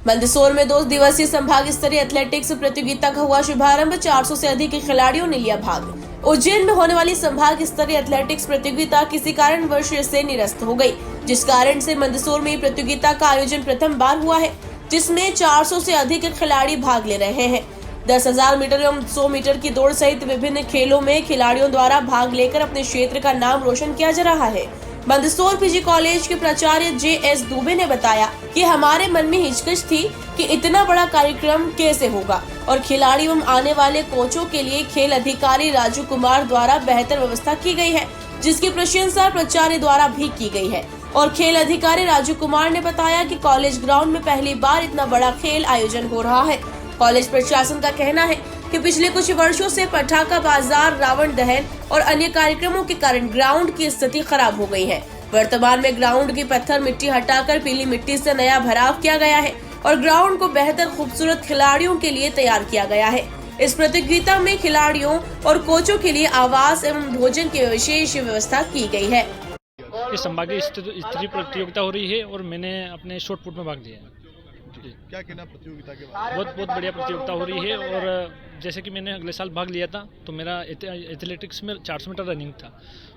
मंदसौर में 2 दिवसीय संभाग स्तरीय एथलेटिक्स प्रतियोगिता का हुआ शुभारंभ। 400 से अधिक खिलाड़ियों ने लिया भाग। उज्जैन में होने वाली संभाग स्तरीय एथलेटिक्स प्रतियोगिता किसी कारणवश से निरस्त हो गई, जिस कारण से मंदसौर में प्रतियोगिता का आयोजन प्रथम बार हुआ है, जिसमें 400 से अधिक खिलाड़ी भाग ले रहे हैं। 10,000 मीटर एवं 100 मीटर की दौड़ सहित विभिन्न खेलों में खिलाड़ियों द्वारा भाग लेकर अपने क्षेत्र का नाम रोशन किया जा रहा है। मंदसौर पीजी कॉलेज के प्राचार्य JS दुबे ने बताया कि हमारे मन में हिचकिच थी कि इतना बड़ा कार्यक्रम कैसे होगा और खिलाड़ी एवं आने वाले कोचों के लिए खेल अधिकारी राजू कुमार द्वारा बेहतर व्यवस्था की गई है, जिसकी प्रशंसा प्राचार्य द्वारा भी की गई है। और खेल अधिकारी राजू कुमार ने बताया कि कॉलेज ग्राउंड में पहली बार इतना बड़ा खेल आयोजन हो रहा है। कॉलेज प्रशासन का कहना है कि पिछले कुछ वर्षों से पटाखा बाजार, रावण दहन और अन्य कार्यक्रमों के कारण ग्राउंड की स्थिति खराब हो गई है। वर्तमान में ग्राउंड की पत्थर मिट्टी हटाकर पीली मिट्टी से नया भराव किया गया है और ग्राउंड को बेहतर खूबसूरत खिलाड़ियों के लिए तैयार किया गया है। इस प्रतियोगिता में खिलाड़ियों और कोचों के लिए आवास एवं भोजन की विशेष व्यवस्था की गई है। इस संभागीय स्तरीय प्रतियोगिता हो रही है और मैंने अपने शॉट पुट में भाग लिया है। क्या कहना प्रतियोगिता के बारे में? बहुत बढ़िया प्रतियोगिता हो रही है और जैसे कि मैंने अगले साल भाग लिया था तो मेरा एथलेटिक्स में 400 मीटर रनिंग था,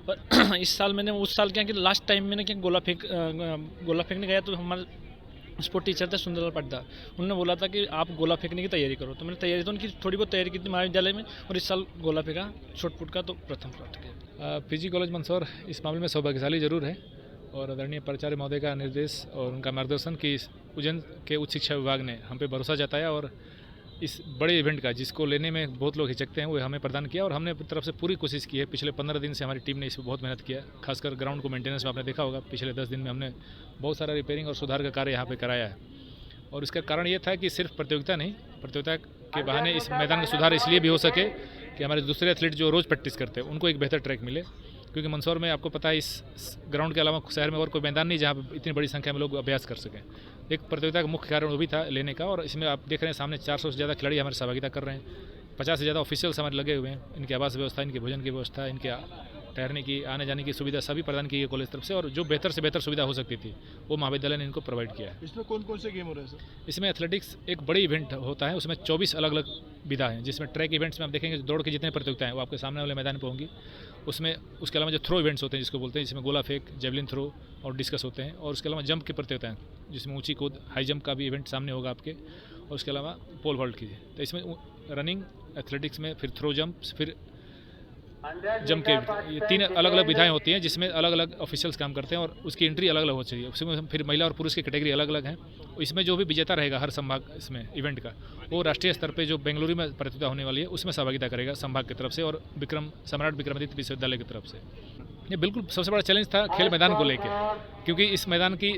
पर इस साल मैंने उस साल क्या कि लास्ट टाइम मैंने क्या गोला फेंकने गया तो हमारे स्पोर्ट टीचर थे सुंदरलाल पाटीदार, उन्होंने बोला था कि आप गोला फेंकने की तैयारी करो, तो मैंने तैयारी तो उनकी थोड़ी बहुत तैयारी की थी महाविद्यालय में और इस साल गोला फेंका शॉट पुट का तो प्रथम प्राप्त किया। पीजी कॉलेज मंदसौर इस मामले में सौभाग्यशाली जरूर है और आदरणीय प्राचार्य महोदय का निर्देश और उनका मार्गदर्शन की उज्जैन के उच्च शिक्षा विभाग ने हम पे भरोसा जताया और इस बड़े इवेंट का जिसको लेने में बहुत लोग हिचकते हैं वो हमें प्रदान किया और हमने अपनी तरफ से पूरी कोशिश की है। पिछले 15 दिन से हमारी टीम ने इस पर बहुत मेहनत किया, खासकर ग्राउंड को मेंटेनेंस में आपने देखा होगा पिछले 10 दिन में हमने बहुत सारा रिपेयरिंग और सुधार का कार्य यहाँ पे कराया है। और इसका कारण ये था कि सिर्फ प्रतियोगिता नहीं, प्रतियोगिता के बहाने इस मैदान का सुधार इसलिए भी हो सके कि हमारे दूसरे एथलीट जो रोज़ प्रैक्टिस करते हैं उनको एक बेहतर ट्रैक मिले, क्योंकि मंदसौर में आपको पता है इस ग्राउंड के अलावा शहर में और कोई मैदान नहीं जहाँ पर इतनी बड़ी संख्या में लोग अभ्यास कर सकें। एक प्रतियोगिता का मुख्य कारण वो भी था लेने का और इसमें आप देख रहे हैं सामने 400 से ज़्यादा खिलाड़ी हमारे सहभागिता कर रहे हैं। 50 से ज़्यादा ऑफिशियल्स हमारे लगे हुए हैं। इनकी आवास व्यवस्था, इनके भोजन की व्यवस्था, इनके ठहरने की, आने जाने की सुविधा सभी प्रदान की है कॉलेज तरफ से और जो बेहतर से बेहतर सुविधा हो सकती थी वो महाविद्यालय ने इनको प्रोवाइड किया है। इसमें कौन कौन से गेम हो रहे हैं सर? इसमें एथलेटिक्स एक बड़ी इवेंट होता है, उसमें 24 अलग अलग विधा हैं, जिसमें ट्रैक इवेंट्स में आप देखेंगे दौड़ के जितने प्रतियोगिताएं हैं वो आपके सामने वाले मैदान पर होंगी। उसमें उसके अलावा जो थ्रो इवेंट्स होते हैं जिसको बोलते हैं, जिसमें गोला फेंक, जेवलिन थ्रो और डिस्कस होते हैं, और उसके अलावा जंप की प्रतियोगिताएं जिसमें ऊंची कूद, हाई जंप का भी इवेंट सामने होगा आपके, और उसके अलावा पोल वॉल्ट की। तो इसमें रनिंग, एथलेटिक्स में फिर थ्रो जंप, फिर जंप के ये 3 अलग अलग विधाएं होती हैं जिसमें अलग अलग ऑफिशियल्स काम करते हैं और उसकी एंट्री अलग अलग हो चाहिए। उसमें फिर महिला और पुरुष की कैटेगरी अलग अलग हैं। इसमें जो भी विजेता रहेगा हर संभाग इसमें इवेंट का, वो राष्ट्रीय स्तर पे जो बेंगलुरु में प्रतियोगिता होने वाली है उसमें सहभागिता करेगा संभाग की तरफ से और सम्राट विक्रमादित्य विश्वविद्यालय की तरफ से। ये बिल्कुल सबसे बड़ा चैलेंज था खेल मैदान को लेकर, क्योंकि इस मैदान की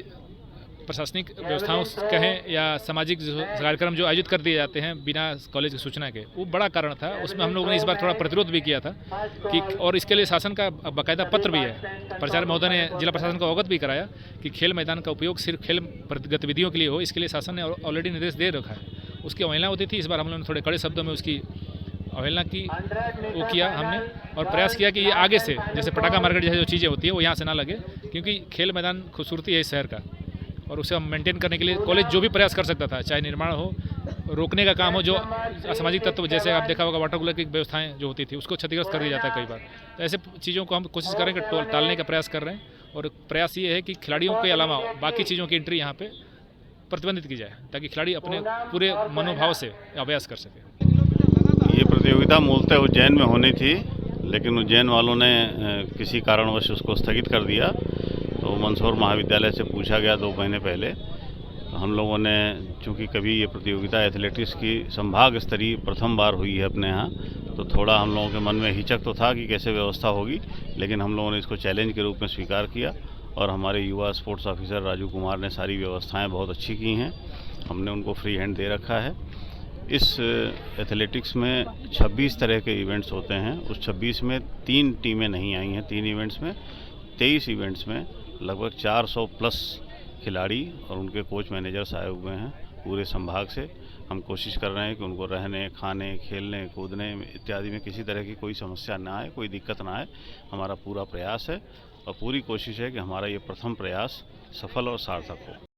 प्रशासनिक व्यवस्थाओं कहें या सामाजिक कार्यक्रम जो आयोजित कर दिए जाते हैं बिना कॉलेज की सूचना के, वो बड़ा कारण था। उसमें हम लोगों ने इस बार थोड़ा प्रतिरोध भी किया था कि, और इसके लिए शासन का बाकायदा पत्र भी है। प्राचार्य महोदय ने जिला प्रशासन को अवगत भी कराया कि खेल मैदान का उपयोग सिर्फ खेल गतिविधियों के लिए हो, इसके लिए शासन ने ऑलरेडी निर्देश दे रखा है। उसकी अवहेलना होती थी, इस बार हम लोगों ने थोड़े कड़े शब्दों में उसकी अवहेलना की, वो किया हमने और प्रयास किया कि ये आगे से जैसे पटाखा मार्केट जैसे जो चीज़ें होती है वो यहाँ से ना लगे, क्योंकि खेल मैदान खूबसूरती है इस शहर का और उसे हम मेंटेन करने के लिए कॉलेज जो भी प्रयास कर सकता था, चाहे निर्माण हो, रोकने का काम हो, जो असामाजिक तत्व जैसे आप देखा होगा वाटर कूलर की व्यवस्थाएं जो होती थी उसको क्षतिग्रस्त कर दिया जाता है कई बार। तो ऐसे चीज़ों को हम कोशिश करेंगे टालने का प्रयास कर रहे हैं और प्रयास ये है कि खिलाड़ियों के अलावा बाकी चीज़ों की एंट्री यहाँ पे प्रतिबंधित की जाए ताकि खिलाड़ी अपने पूरे मनोभाव से अभ्यास कर सके। ये प्रतियोगिता मूलतः उज्जैन में होनी थी, लेकिन उज्जैन वालों ने किसी कारणवश उसको स्थगित कर दिया। तो मंदसौर महाविद्यालय से पूछा गया 2 महीने पहले, तो हम लोगों ने, चूँकि कभी ये प्रतियोगिता एथलेटिक्स की संभाग स्तरीय प्रथम बार हुई है अपने यहाँ, तो थोड़ा हम लोगों के मन में हिचक तो था कि कैसे व्यवस्था होगी, लेकिन हम लोगों ने इसको चैलेंज के रूप में स्वीकार किया और हमारे युवा स्पोर्ट्स ऑफिसर राजू कुमार ने सारी व्यवस्थाएँ बहुत अच्छी की हैं। हमने उनको फ्री हैंड दे रखा है। इस एथलेटिक्स में 26 तरह के इवेंट्स होते हैं, उस 26 में 3 टीमें नहीं आई हैं। 3 इवेंट्स में 23 इवेंट्स में लगभग 400 प्लस खिलाड़ी और उनके कोच मैनेजर्स आए हुए हैं पूरे संभाग से। हम कोशिश कर रहे हैं कि उनको रहने, खाने, खेलने, कूदने इत्यादि में किसी तरह की कोई समस्या ना आए, कोई दिक्कत ना आए। हमारा पूरा प्रयास है और पूरी कोशिश है कि हमारा ये प्रथम प्रयास सफल और सार्थक हो।